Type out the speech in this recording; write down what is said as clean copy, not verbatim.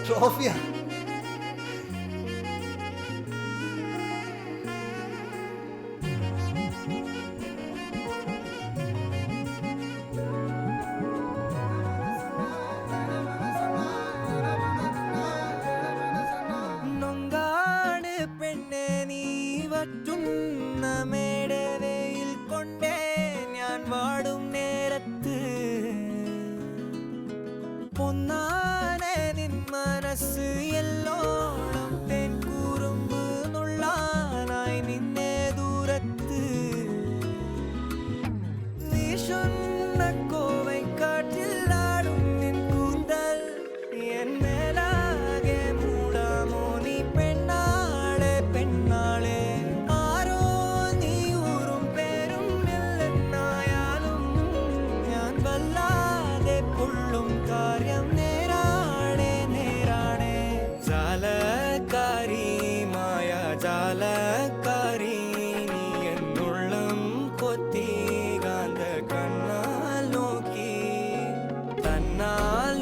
ട്രോഫിയാ. നൊങ്കാട് പെണ്ണെ നീ വറ്റുന്ന മേടവയിൽ കൊണ്ടേ ഞാൻ വാടും നേരത്ത് പൊന്നാനെ നിൻ മനസ്സ് എല്ലോളം തേൻ കൂറുമ്പ് നുള്ളാനായി നിന്നെ ദൂരത്ത് വീശുന്ന കോവൈ കാറ്റിലാടും നിൻ കൂന്തൽ എൻ മേലാകെ മൂടാമോ നീ പെണ്ണാളെ പെണ്ണാളെ ആരോ നീ ഊറും പേരും ഇല്ലെന്നായാലും ഞാൻ വല്ലാതെ പൊള്ളും കാര്യം നേരാണേ നേരാണേ ജാലക്കാരി മായ ജാലക്കാരി നീ എന്നുള്ളം കൊത്തി കാന്ത കണ്ണാൽ നോക്കി തന്നാൽ